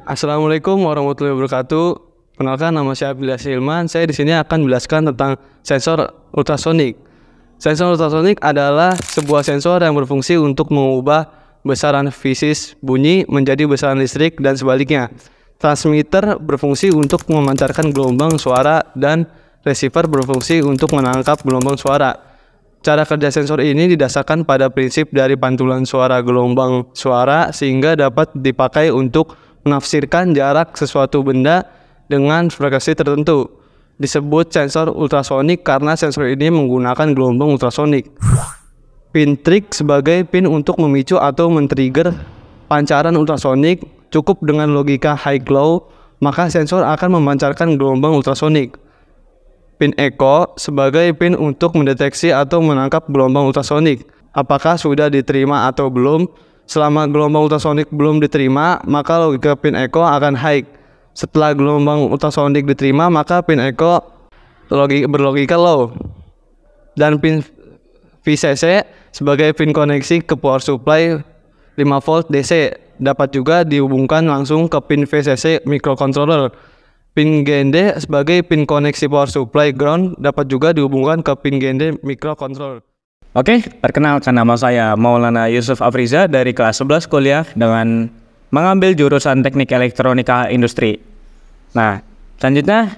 Assalamualaikum warahmatullahi wabarakatuh. Kenalkan, nama saya Abdillah Silman. Saya di sini akan menjelaskan tentang sensor ultrasonik. Sensor ultrasonik adalah sebuah sensor yang berfungsi untuk mengubah besaran fisik bunyi menjadi besaran listrik dan sebaliknya. Transmitter berfungsi untuk memancarkan gelombang suara dan receiver berfungsi untuk menangkap gelombang suara. Cara kerja sensor ini didasarkan pada prinsip dari pantulan suara gelombang suara sehingga dapat dipakai untuk menafsirkan jarak sesuatu benda dengan frekuensi tertentu. Disebut sensor ultrasonik karena sensor ini menggunakan gelombang ultrasonik. Pin trig sebagai pin untuk memicu atau men-trigger pancaran ultrasonik. Cukup dengan logika high-low, maka sensor akan memancarkan gelombang ultrasonik. Pin echo sebagai pin untuk mendeteksi atau menangkap gelombang ultrasonik. Apakah sudah diterima atau belum? Selama gelombang ultrasonik belum diterima, maka logika pin echo akan high. Setelah gelombang ultrasonik diterima, maka pin echo berlogika low. Dan pin VCC sebagai pin koneksi ke power supply 5 volt DC dapat juga dihubungkan langsung ke pin VCC microcontroller. Pin GND sebagai pin koneksi power supply ground dapat juga dihubungkan ke pin GND microcontroller. Oke, perkenalkan, nama saya Maulana Yusuf Afriza dari kelas 11 kuliah dengan mengambil jurusan Teknik Elektronika Industri. Nah, selanjutnya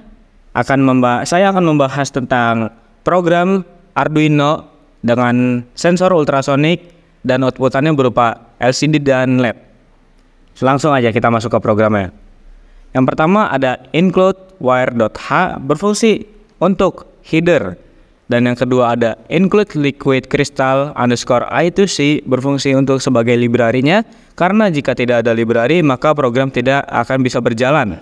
saya akan membahas tentang program Arduino dengan sensor ultrasonik dan outputannya berupa LCD dan LED. Langsung aja kita masuk ke programnya. Yang pertama ada include wire.h berfungsi untuk header. Dan yang kedua ada include liquid crystal underscore I2C berfungsi untuk sebagai library-nya, karena jika tidak ada library maka program tidak akan bisa berjalan.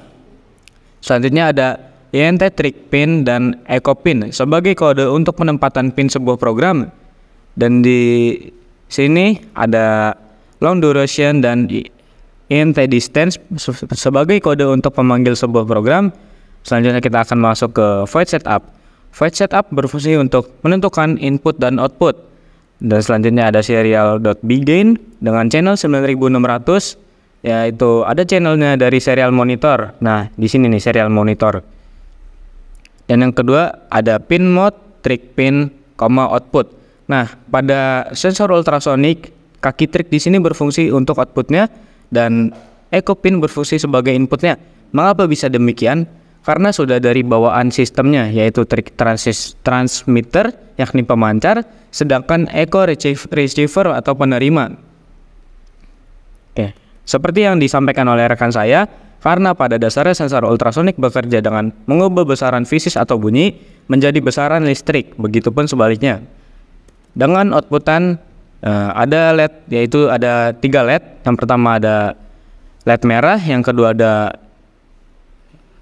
Selanjutnya ada INT trig pin dan echo pin sebagai kode untuk penempatan pin sebuah program. Dan di sini ada long duration dan INT distance sebagai kode untuk memanggil sebuah program. Selanjutnya kita akan masuk ke void setup. Void setup berfungsi untuk menentukan input dan output. Dan selanjutnya ada serial.begin dengan channel 9600, yaitu ada channelnya dari serial monitor. Nah, di sini nih serial monitor. Dan yang kedua ada pin mode, trig pin, output. Nah, pada sensor ultrasonik kaki trig di sini berfungsi untuk outputnya dan echo pin berfungsi sebagai inputnya. Mengapa bisa demikian? Karena sudah dari bawaan sistemnya, yaitu trig transmitter yakni pemancar, sedangkan echo receiver atau penerima. Oke, seperti yang disampaikan oleh rekan saya, karena pada dasarnya sensor ultrasonik bekerja dengan mengubah besaran fisik atau bunyi menjadi besaran listrik, begitupun sebaliknya. Dengan outputan ada LED, yaitu ada 3 LED. Yang pertama ada LED merah, yang kedua ada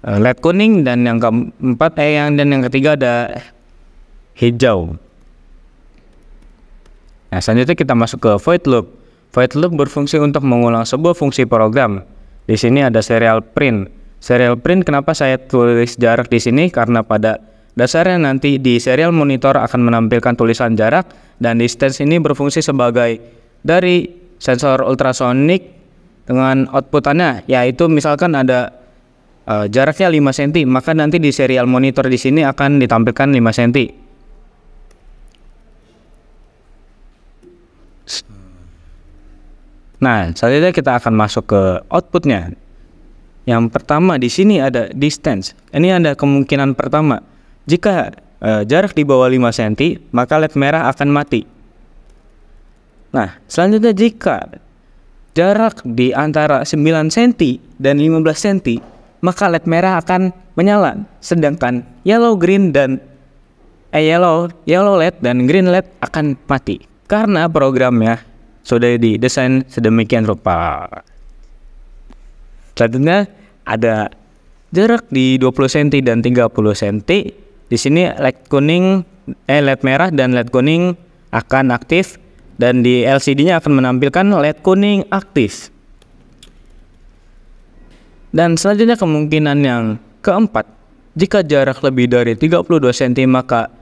LED kuning, dan yang keempat dan yang ketiga ada hijau. Nah, selanjutnya kita masuk ke void loop. Void loop berfungsi untuk mengulang sebuah fungsi program. Di sini ada serial print. Serial print kenapa saya tulis jarak di sini? Karena pada dasarnya nanti di serial monitor akan menampilkan tulisan jarak, dan distance ini berfungsi sebagai dari sensor ultrasonik dengan outputannya, yaitu misalkan ada jaraknya 5 cm, maka nanti di serial monitor di sini akan ditampilkan 5 cm. Nah, selanjutnya kita akan masuk ke outputnya. Yang pertama di sini ada distance. Ini ada kemungkinan pertama. Jika jarak di bawah 5 cm, maka LED merah akan mati. Nah, selanjutnya jika jarak di antara 9 cm dan 15 cm, maka LED merah akan menyala. Sedangkan yellow LED dan green LED akan mati. Karena programnya sudah didesain sedemikian rupa. Selanjutnya ada jarak di 20 cm dan 30 cm. Di sini LED merah dan LED kuning akan aktif, dan di LCD-nya akan menampilkan LED kuning aktif. Dan selanjutnya kemungkinan yang keempat, jika jarak lebih dari 32 cm maka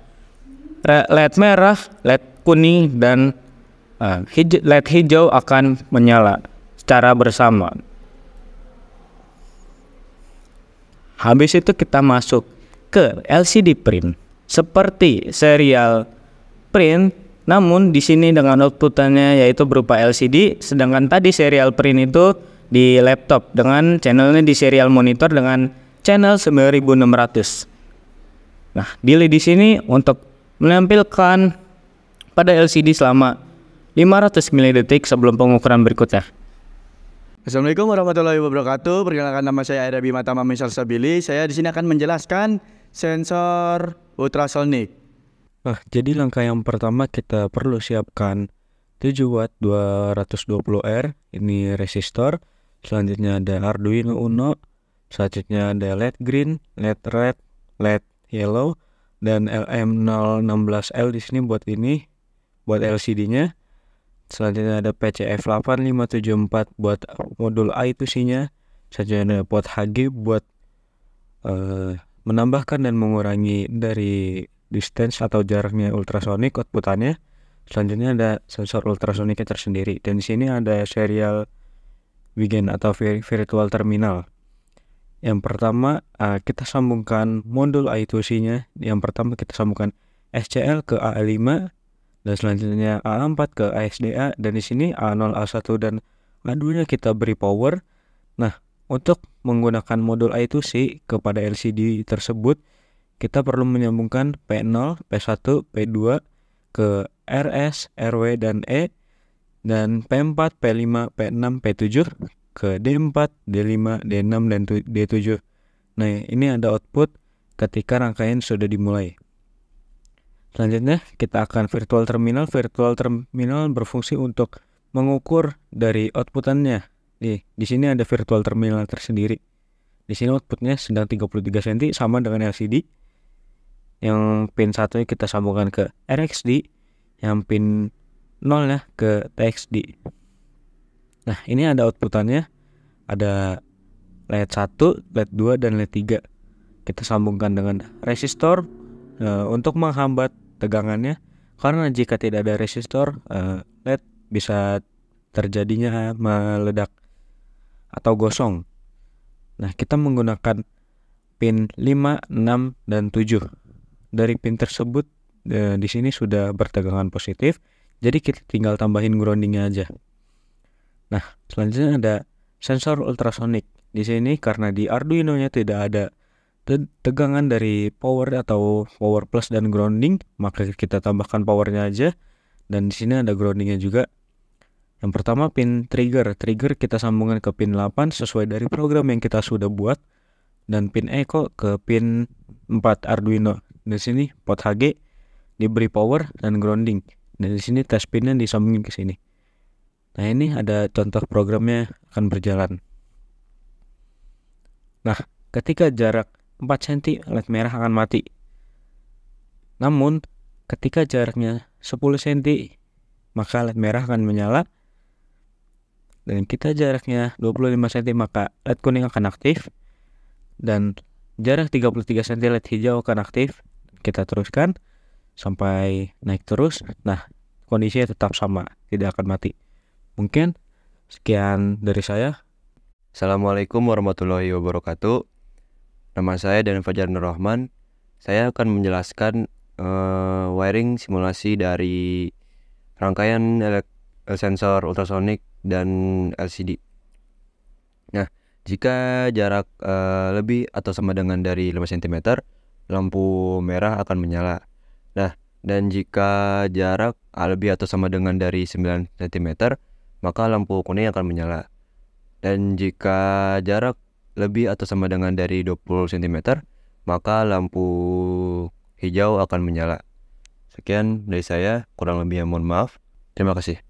LED merah, LED kuning dan LED hijau akan menyala secara bersama. habis itu kita masuk ke LCD print seperti serial print, namun di sini dengan outputannya yaitu berupa LCD, sedangkan tadi serial print itu di laptop dengan channelnya di serial monitor dengan channel 9600. Nah, delay di sini untuk menampilkan pada LCD selama 500 mili-detik sebelum pengukuran berikutnya. Assalamualaikum warahmatullahi wabarakatuh. Perkenalkan, nama saya Aida Bima Tamami Salsabili. Saya di sini akan menjelaskan sensor ultrasonik. Nah, jadi langkah yang pertama kita perlu siapkan 7 watt 220R, ini resistor. Selanjutnya ada Arduino Uno, selanjutnya ada LED green, LED red, LED yellow, dan LM016L di sini buat LCD-nya. Selanjutnya ada PCF8574 buat modul I2C-nya. Selanjutnya ada port HG buat menambahkan dan mengurangi dari distance atau jaraknya ultrasonik outputannya. Selanjutnya ada sensor ultrasoniknya tersendiri, dan di sini ada serial begin atau virtual terminal. Yang pertama kita sambungkan modul I2C-nya. Yang pertama kita sambungkan SCL ke A5, dan selanjutnya A4 ke ASDA, dan di sini A0, A1 dan A2-nya kita beri power. Nah, untuk menggunakan modul I2C kepada LCD tersebut, kita perlu menyambungkan P0, P1, P2 ke RS, RW dan E, dan P4, P5, P6, P7 ke D4, D5, D6 dan D7. Nah, ini ada output ketika rangkaian sudah dimulai. Selanjutnya kita akan virtual terminal. Virtual terminal berfungsi untuk mengukur dari outputannya. Di sini ada virtual terminal tersendiri. Di sini outputnya sedang 33 cm sama dengan LCD. Yang pin satunya kita sambungkan ke RXD, yang pin 0-nya ke TXD. Nah, ini ada outputannya. Ada LED 1, LED 2 dan LED 3. Kita sambungkan dengan resistor untuk menghambat tegangannya, karena jika tidak ada resistor, LED bisa terjadinya meledak atau gosong. Nah, kita menggunakan pin 5, 6 dan 7. Dari pin tersebut di sini sudah bertegangan positif, jadi kita tinggal tambahin groundingnya aja. Nah, selanjutnya ada sensor ultrasonik. Di sini karena di Arduino-nya tidak ada tegangan dari power atau power plus dan grounding, maka kita tambahkan powernya aja, dan di sini ada groundingnya juga. Yang pertama pin trigger kita sambungkan ke pin 8 sesuai dari program yang kita sudah buat, dan pin echo ke pin 4 Arduino. Di sini port HG diberi power dan grounding, dan di sini test pinnya disambungin ke sini. Nah, ini ada contoh programnya akan berjalan. Nah, ketika jarak 4 cm LED merah akan mati. Namun ketika jaraknya 10 cm maka LED merah akan menyala, dan kita jaraknya 25 cm maka LED kuning akan aktif, dan jarak 33 cm LED hijau akan aktif. Kita teruskan sampai naik terus. Nah, kondisinya tetap sama, tidak akan mati. Mungkin sekian dari saya. Assalamualaikum warahmatullahi wabarakatuh. Nama saya Dan Fajar Nur Rahman. Saya akan menjelaskan wiring simulasi dari rangkaian sensor ultrasonik dan LCD. Nah, jika jarak lebih atau sama dengan dari 5 cm, lampu merah akan menyala. Nah, dan jika jarak lebih atau sama dengan dari 9 cm, maka lampu kuning akan menyala. Dan jika jarak lebih atau sama dengan dari 20 cm, maka lampu hijau akan menyala. Sekian dari saya, kurang lebihnya mohon maaf. Terima kasih.